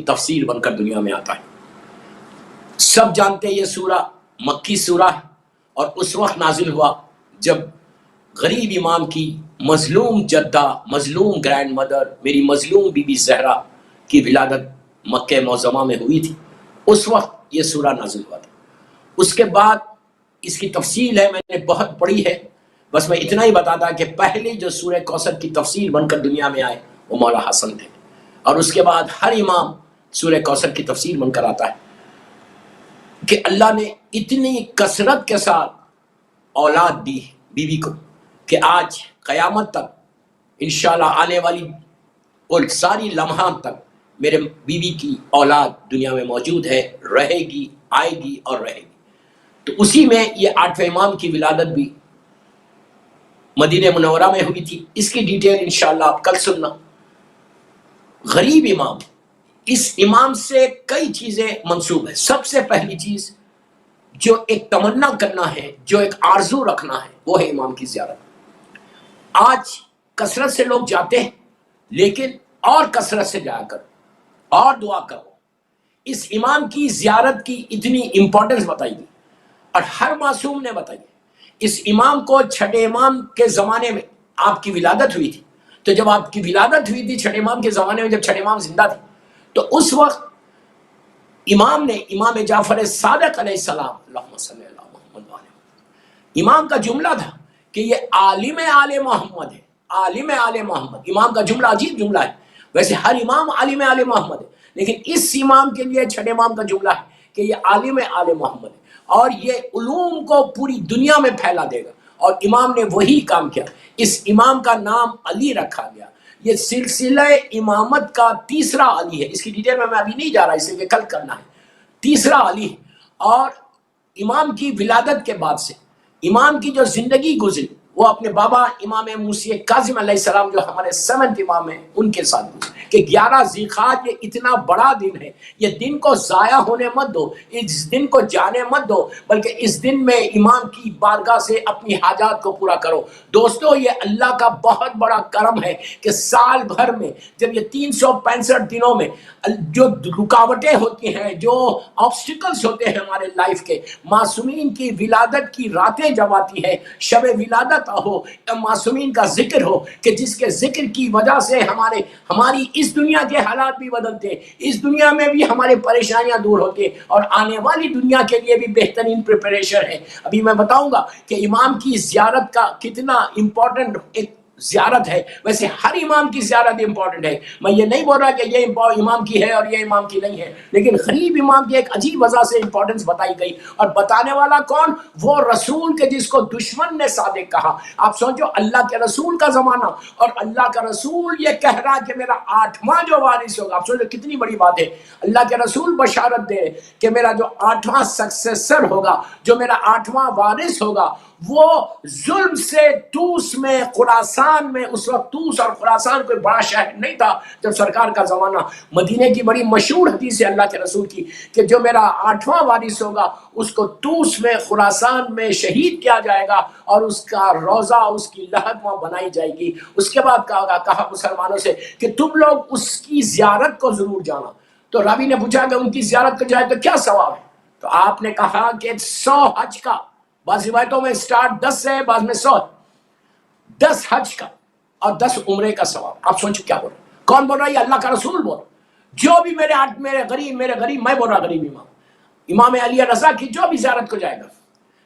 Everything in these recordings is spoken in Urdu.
تفسیر بن کر دنیا میں آتا ہے۔ سب جانتے ہیں یہ سورہ مکی سورہ ہے اور اس وقت نازل ہوا جب غریب امام کی مظلوم جدہ، مظلوم گرینڈ مدر، میری مظلوم بی بی زہرا کی ولادت مکہ معظمہ میں ہوئی تھی، اس وقت یہ سورہ نازل ہوا تھا۔ اس کے بعد اس کی تفصیل ہے، میں نے بہت پڑھی ہے، بس میں اتنا ہی بتاتا کہ پہلے جو سورہ کوثر کی تفسیر بن کر دنیا میں آئے وہ مولا حسن تھے، اور اس کے بعد ہر امام سورہ کوثر کی تفسیر بن کر آتا ہے کہ اللہ نے اتنی کثرت کے ساتھ اولاد دی بیوی کو کہ آج قیامت تک انشاءاللہ آنے والی اور ساری لمحات تک میرے بیوی کی اولاد دنیا میں موجود ہے، رہے گی، آئے گی اور رہے گی۔ تو اسی میں یہ 8ویں امام کی ولادت بھی مدینہ منورہ میں ہوئی تھی۔ اس کی ڈیٹیل انشاءاللہ آپ کل سننا۔ غریب امام، اس امام سے کئی چیزیں منسوب ہیں۔ سب سے پہلی چیز جو ایک تمنا کرنا ہے، جو ایک آرزو رکھنا ہے، وہ ہے امام کی زیارت۔ آج کثرت سے لوگ جاتے ہیں، لیکن اور کثرت سے جایا کرو اور دعا کرو۔ اس امام کی زیارت کی اتنی امپورٹنس بتائی گئی اور ہر معصوم نے بتائی۔ اس امام کو چھٹے امام کے زمانے میں آپ کی ولادت ہوئی تھی، تو جب آپ کی ولادت ہوئی تھی چھٹے امام کے زمانے میں، جب چھٹے امام زندہ تھے، تو اس وقت امام نے، امام جعفر صادق علیہ السلام، اللہم صلی اللہ محمد وعلیہ، امام کا جملہ تھا کہ یہ عالم آل محمد ہے، عالم آل محمد۔ امام کا جملہ عجیب جملہ ہے، ویسے ہر امام عالم آل محمد ہے، لیکن اس امام کے لیے چھٹے امام کا جملہ ہے کہ یہ عالم آل محمد ہے اور یہ علوم کو پوری دنیا میں پھیلا دے گا، اور امام نے وہی کام کیا۔ اس امام کا نام علی رکھا گیا۔ یہ سلسلہ امامت کا تیسرا علی ہے۔ اس کی ڈیٹیل میں ابھی نہیں جا رہا، اس لیے کل کرنا ہے۔ تیسرا علی ہے، اور امام کی ولادت کے بعد سے امام کی جو زندگی گزری وہ اپنے بابا امام موسی کاظم علیہ السلام جو ہمارے 7th امام ہیں ان کے ساتھ گزری، کہ 11 ذی القعدہ یہ اتنا بڑا دن ہے، یہ دن کو ضائع ہونے مت دو، اس دن کو جانے مت دو، بلکہ اس دن میں امام کی بارگاہ سے اپنی حاجات کو پورا کرو۔ دوستو، یہ اللہ کا بہت بڑا کرم ہے کہ سال بھر میں جب یہ 365 دنوں میں جو رکاوٹیں ہوتی ہیں، جو آبسٹیکلز ہوتے ہیں ہمارے لائف کے، معصومین کی ولادت کی راتیں جب آتی ہے، شب ولادت ہو، معصومین کا ذکر ہو، کہ جس کے ذکر کی وجہ سے ہماری اس دنیا کے حالات بھی بدلتے ہیں، اس دنیا میں بھی ہمارے پریشانیاں دور ہوتی ہیں، اور آنے والی دنیا کے لیے بھی بہترین پریپریشن ہے۔ ابھی میں بتاؤں گا کہ امام کی زیارت کا کتنا امپورٹنٹ ایک زیارت ہے۔ ویسے ہر امام کی زیارت امپورٹنٹ ہے، میں یہ نہیں بول رہا کہ یہ امام کی ہے اور یہ امام کی نہیں ہے، لیکن غریب امام کی ایک عجیب وجہ سے امپورٹنس بتائی گئی، اور بتانے والا کون؟ وہ رسول کے جس کو دشمن نے صادق کہا۔ آپ سوچو، اللہ کے رسول کا زمانہ اور اللہ کا رسول یہ کہہ رہا کہ میرا 8واں جو وارث ہوگا۔ آپ سوچو کتنی بڑی بات ہے، اللہ کے رسول بشارت دے کہ میرا جو 8واں سکسیسر ہوگا، جو میرا 8واں وارث ہوگا، وہ ظلم سے طوس میں، خراسان میں، اس وقت طوس اور خراسان کوئی بڑا شہر نہیں تھا جب سرکار کا زمانہ، مدینے کی بڑی مشہور حدیث ہے اللہ کے رسول کی کہ جو میرا 8واں وارث ہوگا اس کو طوس میں، خراسان میں شہید کیا جائے گا، اور اس کا روضہ، اس کی لحد وہاں بنائی جائے گی۔ اس کے بعد کہا مسلمانوں سے کہ تم لوگ اس کی زیارت کو ضرور جانا۔ تو راوی نے پوچھا کہ ان کی زیارت کو جائے تو کیا ثواب ہے؟ تو آپ نے کہا کہ 100 حج کا، بعض روایتوں میں سٹارٹ 10 سے ہے، بعض میں 100، 10 حج کا اور 10 عمرے کا ثواب۔ آپ سوچو کیا بول رہے ہیں؟ کون بول رہا ہے؟ یہ اللہ کا رسول بول رہا ہے۔ جو بھی میرے غریب، میں بول رہا غریب امام علی رضا کی جو بھی زیارت کو جائے گا،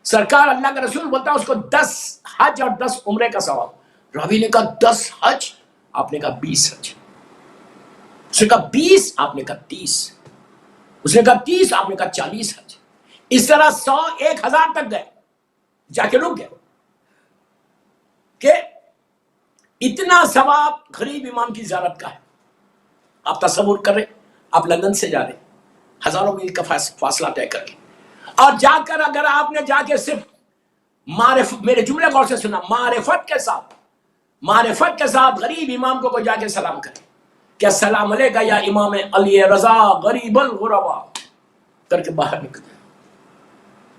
سرکار اللہ کا رسول بولتا ہے اس کو 10 حج اور 10 عمرے کا ثواب۔ راوی نے کہا 10 حج، آپ نے کہا 20 حج، اس نے کہا 20، آپ نے کہا 30، اس نے کہا 30، آپ نے کہا 40 حج۔ اس طرح 100، 1000 تک گئے، جا کے رک گئے کہ اتنا ثواب غریب امام کی زیارت کا ہے۔ آپ تصور کر رہے، آپ لندن سے جا رہے، ہزاروں میل کا فاصلہ طے کر کے، اور جا کر اگر آپ نے جا کے صرف معرفت، میرے جملے غور سے سنا، معرفت کے ساتھ غریب امام کو جا کے سلام کرے کہ السلام علیکہ یا امام علی رضا غریب الغربا کر کے باہر نکل،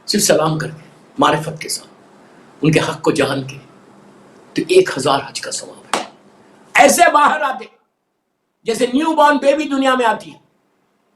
صرف سلام کر کے معرفت کے ساتھ ان کے حق کو جان کے، تو 1000 حج کا ثواب ہے۔ ایسے باہر آتے جیسے نیو بورن بیبی دنیا میں آتی ہے،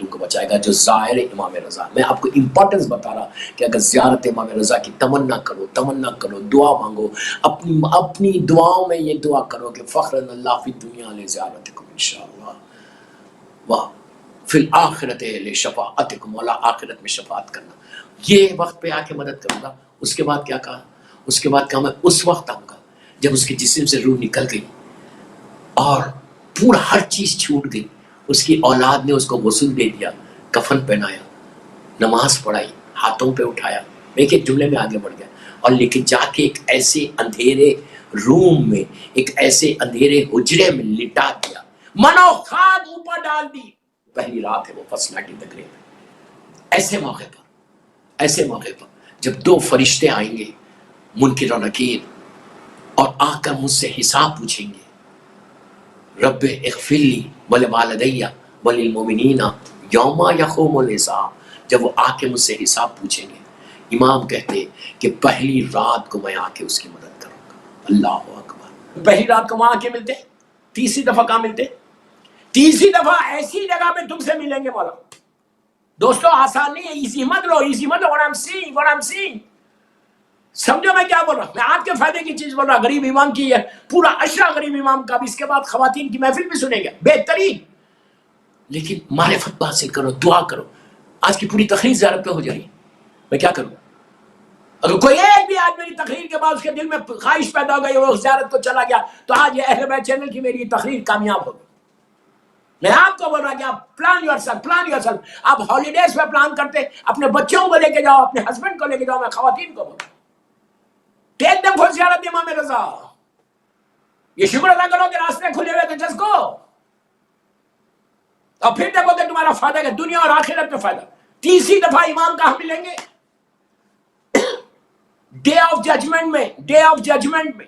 تم کو بچائے گا جو زائر امام رضا. میں آپ کو امپورٹنس بتا رہا کہ اگر زیارت امام رضا کی تمنا کرو, دعا مانگو, اپنی دعاؤں میں یہ دعا کرو کہ فخرن اللہ فی الدنیا لزیارتکم انشاءاللہ واہ فی الآخرت لشفاعتکم, مولا آخرت میں شفاعت کرنا. یہ وقت پہ آ کے مدد کروں گا. اس کے بعد کیا کہا؟ اس کے بعد کہا میں اس وقت آؤں گا جب اس کے جسم سے روح نکل گئی اور پورا ہر چیز چھوٹ گئی. اس کی اولاد نے اس کو غسل دے دیا, کفن پہنایا, نماز پڑھائی, ہاتھوں پہ اٹھایا. ایک ایک جملے میں آگے بڑھ گیا اور لے کے جا کے ایک ایسے اندھیرے روم میں, ایک ایسے اندھیرے حجرے میں لٹا دیا, منو خاد اوپر ڈال دی. پہلی رات ہے وہ فرسٹ نائٹ ان دی گریو. ایسے موقع پر جب دو فرشتے آئیں گے منکر و نکیر اور آ کر مجھ سے حساب پوچھیں گے, رب اغفر لی ولوالدی وللمؤمنین یوم یقوم الحساب. جب وہ آ کے مجھ سے حساب پوچھیں گے, امام کہتے کہ پہلی رات کو میں آ کے اس کی مدد کروں گا. اللہ اکبر. پہلی رات کو وہاں آ کے ملتے, تیسری دفعہ کہاں ملتے؟ تیسری دفعہ ایسی جگہ پہ تم سے ملیں گے مولا. دوستو آسان نہیں ہے, ایزی مت لو, what I'm seeing. سمجھو میں کیا بول رہا ہوں. میں آپ کے فائدے کی چیز بول رہا ہوں. غریب امام کی ہے پورا عشرہ غریب امام کا بھی, اس کے بعد خواتین کی محفل بھی سنیں گے بہترین. لیکن معرفت حاصل کرو, دعا کرو. آج کی پوری تقریر زیارت پہ ہو جا رہی ہے. میں کیا کروں؟ اگر کوئی ایک بھی آج میری تقریر کے بعد اس کے دل میں خواہش پیدا ہو گئی وہ زیارت کو چلا گیا تو آج یہ اہل بیت چینل کی میری تقریر کامیاب ہوگی. میں آپ کو بول رہا کہ آپ پلان یور سیلف. آپ ہالیڈیز پہ پلان کرتے, اپنے بچوں کو لے کے جاؤ, اپنے ہسبینڈ کو لے کے جاؤ. میں خواتین کو بول رہا ہوں ٹیک دم فور زیارت امام رضا. یہ شکر ادا کرو کہ راستے کھلے ہوئے تو جس کو, اور پھر دیکھو کہ تمہارا فائدہ ہے دنیا اور آخرت میں فائدہ. تیسری دفعہ امام کہاں ملیں گے؟ ڈے آف ججمنٹ میں